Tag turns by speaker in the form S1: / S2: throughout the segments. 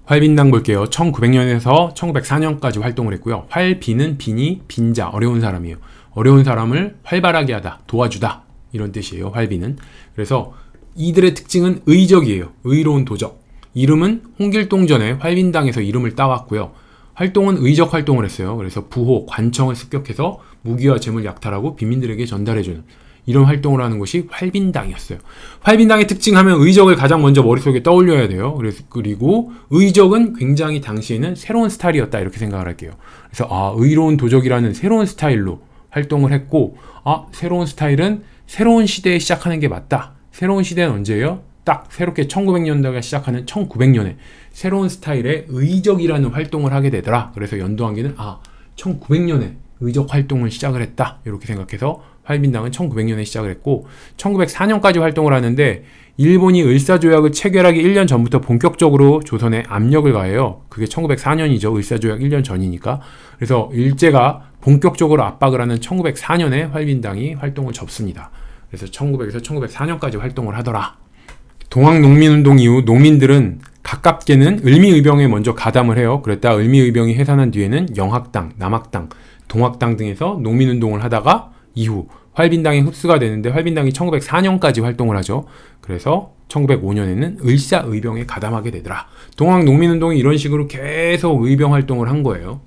S1: 활빈당 볼게요. 1900년에서 1904년까지 활동을 했고요. 활빈은 빈이 빈자, 어려운 사람이에요. 어려운 사람을 활발하게 하다, 도와주다 이런 뜻이에요. 활빈은. 그래서 이들의 특징은 의적이에요. 의로운 도적. 이름은 홍길동전에 활빈당에서 이름을 따왔고요. 활동은 의적 활동을 했어요. 그래서 부호, 관청을 습격해서 무기와 재물 약탈하고 빈민들에게 전달해주는 이런 활동을 하는 것이 활빈당이었어요. 활빈당의 특징하면 의적을 가장 먼저 머릿속에 떠올려야 돼요. 그리고 의적은 굉장히 당시에는 새로운 스타일이었다 이렇게 생각을 할게요. 그래서 의로운 도적이라는 새로운 스타일로 활동을 했고 새로운 스타일은 새로운 시대에 시작하는 게 맞다. 새로운 시대는 언제예요? 딱 새롭게 1900년대가 시작하는 1900년에 새로운 스타일의 의적이라는 활동을 하게 되더라. 그래서 연도한기는 1900년에 의적 활동을 시작을 했다 이렇게 생각해서 활빈당은 1900년에 시작을 했고 1904년까지 활동을 하는데 일본이 을사조약을 체결하기 1년 전부터 본격적으로 조선에 압력을 가해요. 그게 1904년이죠. 을사조약 1년 전이니까. 그래서 일제가 본격적으로 압박을 하는 1904년에 활빈당이 활동을 접습니다. 그래서 1900에서 1904년까지 활동을 하더라. 동학농민운동 이후 농민들은 가깝게는 을미의병에 먼저 가담을 해요. 그랬다 을미의병이 해산한 뒤에는 영학당, 남학당, 동학당 등에서 농민운동을 하다가 이후 활빈당이 흡수가 되는데 활빈당이 1904년까지 활동을 하죠. 그래서 1905년에는 을사의병에 가담하게 되더라. 동학농민운동이 이런 식으로 계속 의병 활동을 한 거예요.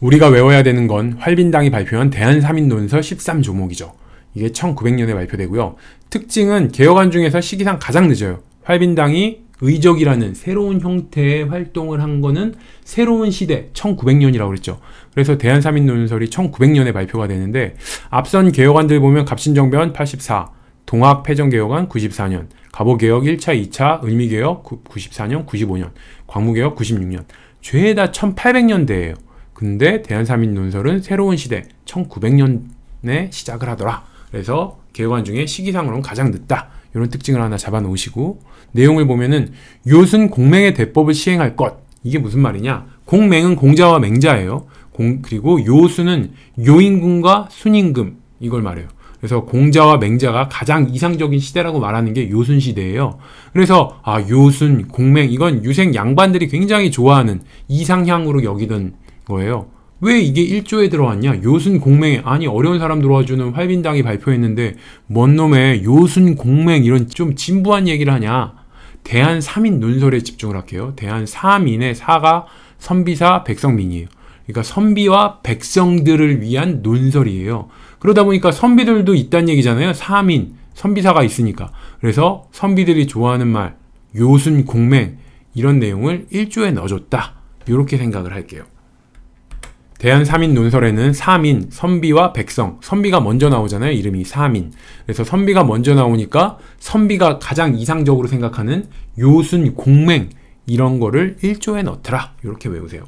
S1: 우리가 외워야 되는 건 활빈당이 발표한 대한삼인논설 13조목이죠. 이게 1900년에 발표되고요. 특징은 개혁안 중에서 시기상 가장 늦어요. 활빈당이 의적이라는 새로운 형태의 활동을 한 거는 새로운 시대 1900년이라고 그랬죠. 그래서 대한삼인논설이 1900년에 발표가 되는데 앞선 개혁안들 보면 갑신정변 84, 동학패전개혁안 94년, 갑오개혁 1차, 2차, 을미개혁 94년, 95년, 광무개혁 96년 죄다 1800년대예요. 근데 대한삼인논설은 새로운 시대 1900년에 시작을 하더라. 그래서 개혁안 중에 시기상으로는 가장 늦다. 이런 특징을 하나 잡아 놓으시고 내용을 보면은 요순 공맹의 대법을 시행할 것. 이게 무슨 말이냐? 공맹은 공자와 맹자예요. 그리고 요순은 요임금과 순임금 이걸 말해요. 그래서 공자와 맹자가 가장 이상적인 시대라고 말하는 게 요순 시대예요. 그래서 요순, 공맹 이건 유생 양반들이 굉장히 좋아하는 이상향으로 여기던 거예요. 왜 이게 1조에 들어왔냐? 요순 공맹 아니 어려운 사람 도와주는 활빈당이 발표했는데 뭔 놈의 요순 공맹 이런 좀 진부한 얘기를 하냐? 대한삼인논설에 집중을 할게요. 대한삼인의 사가 선비사 백성민이에요. 그러니까 선비와 백성들을 위한 논설이에요. 그러다 보니까 선비들도 있다는 얘기잖아요. 삼인, 선비사가 있으니까. 그래서 선비들이 좋아하는 말 요순 공맹 이런 내용을 1조에 넣어줬다. 이렇게 생각을 할게요. 대한삼인논설에는 삼인, 선비와 백성, 선비가 먼저 나오잖아요. 이름이 삼인. 그래서 선비가 먼저 나오니까 선비가 가장 이상적으로 생각하는 요순, 공맹 이런 거를 1조에 넣더라. 이렇게 외우세요.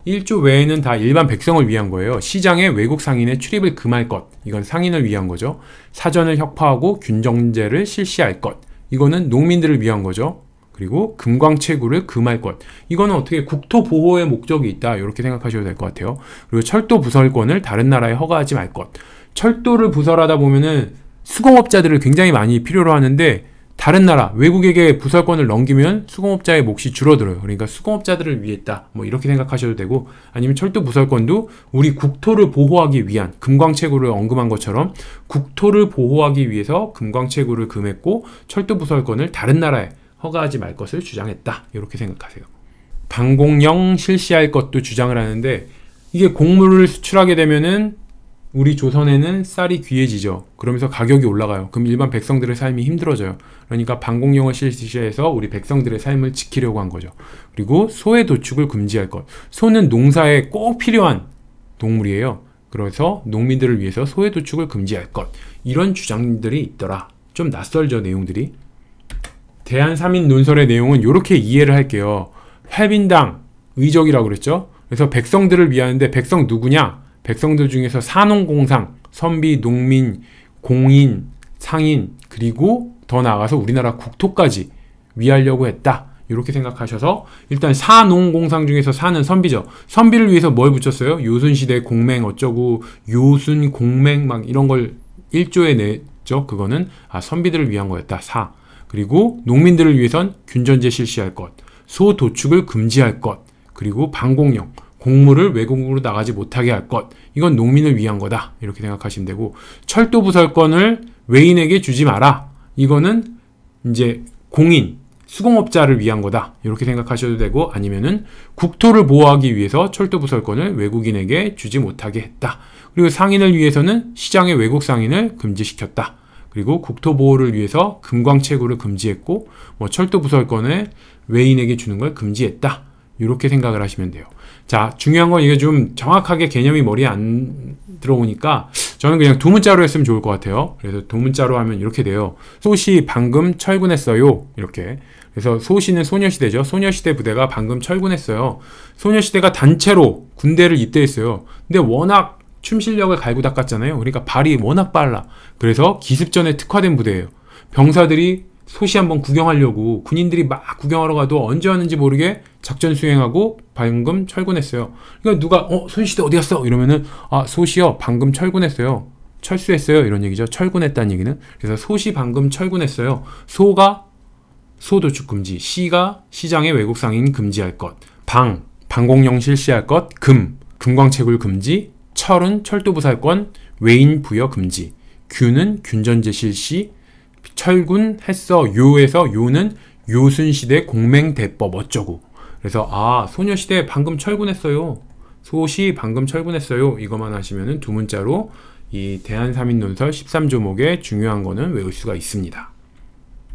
S1: 1조 외에는 다 일반 백성을 위한 거예요. 시장에 외국 상인의 출입을 금할 것. 이건 상인을 위한 거죠. 사전을 혁파하고 균정제를 실시할 것. 이거는 농민들을 위한 거죠. 그리고 금광채굴을 금할 것. 이거는 어떻게 국토 보호의 목적이 있다. 이렇게 생각하셔도 될 것 같아요. 그리고 철도 부설권을 다른 나라에 허가하지 말 것. 철도를 부설하다 보면은 수공업자들을 굉장히 많이 필요로 하는데 다른 나라, 외국에게 부설권을 넘기면 수공업자의 몫이 줄어들어요. 그러니까 수공업자들을 위했다. 뭐 이렇게 생각하셔도 되고 아니면 철도 부설권도 우리 국토를 보호하기 위한 금광채굴을 언급한 것처럼 국토를 보호하기 위해서 금광채굴을 금했고 철도 부설권을 다른 나라에 허가하지 말 것을 주장했다. 이렇게 생각하세요. 방공령 실시할 것도 주장을 하는데 이게 곡물을 수출하게 되면은 우리 조선에는 쌀이 귀해지죠. 그러면서 가격이 올라가요. 그럼 일반 백성들의 삶이 힘들어져요. 그러니까 방공령을 실시해서 우리 백성들의 삶을 지키려고 한 거죠. 그리고 소의 도축을 금지할 것. 소는 농사에 꼭 필요한 동물이에요. 그래서 농민들을 위해서 소의 도축을 금지할 것. 이런 주장들이 있더라. 좀 낯설죠, 내용들이. 대한삼인논설의 내용은 이렇게 이해를 할게요. 활빈당, 의적이라고 그랬죠. 그래서 백성들을 위하는데 백성 누구냐? 백성들 중에서 산농공상, 선비, 농민, 공인, 상인 그리고 더 나아가서 우리나라 국토까지 위하려고 했다. 이렇게 생각하셔서 일단 산농공상 중에서 사는 선비죠. 선비를 위해서 뭘 붙였어요? 요순시대 공맹 어쩌고 요순 공맹 막 이런 걸 1조에 냈죠. 그거는 선비들을 위한 거였다. 사. 그리고 농민들을 위해선 균전제 실시할 것. 소 도축을 금지할 것, 그리고 방공령, 곡물을 외국으로 나가지 못하게 할 것, 이건 농민을 위한 거다 이렇게 생각하시면 되고, 철도 부설권을 외인에게 주지 마라, 이거는 이제 공인, 수공업자를 위한 거다 이렇게 생각하셔도 되고, 아니면은 국토를 보호하기 위해서 철도 부설권을 외국인에게 주지 못하게 했다. 그리고 상인을 위해서는 시장의 외국 상인을 금지시켰다. 그리고 국토 보호를 위해서 금광채굴을 금지했고, 뭐 철도 부설권을 외인에게 주는 걸 금지했다. 이렇게 생각을 하시면 돼요. 자, 중요한 건 이게 좀 정확하게 개념이 머리에 안 들어오니까 저는 그냥 두 문자로 했으면 좋을 것 같아요. 그래서 두 문자로 하면 이렇게 돼요. 소시 방금 철군했어요. 이렇게. 그래서 소시는 소녀시대죠. 소녀시대 부대가 방금 철군했어요. 소녀시대가 단체로 군대를 입대했어요. 근데 워낙 춤 실력을 갈고 닦았잖아요. 그러니까 발이 워낙 빨라. 그래서 기습전에 특화된 부대예요. 병사들이 소시 한번 구경하려고 군인들이 막 구경하러 가도 언제 왔는지 모르게 작전 수행하고 방금 철군했어요. 그러니까 누가 소녀시대 어디 갔어? 이러면은 소시요 방금 철군했어요. 철수했어요. 이런 얘기죠. 철군했다는 얘기는. 그래서 소시 방금 철군했어요. 소가 소도축 금지, 시가 시장의 외국 상인 금지할 것, 방공령 실시할 것, 금광채굴 금지, 철은 철도 부살권, 외인 부여 금지, 균은 균전제 실시, 철군 했어, 요에서 요는 요순시대 공맹대법 어쩌고. 그래서 소녀시대 방금 철군했어요, 소시 방금 철군했어요, 이것만 하시면은 두 문자로 이 대한삼인논설 13조목의 중요한 거는 외울 수가 있습니다.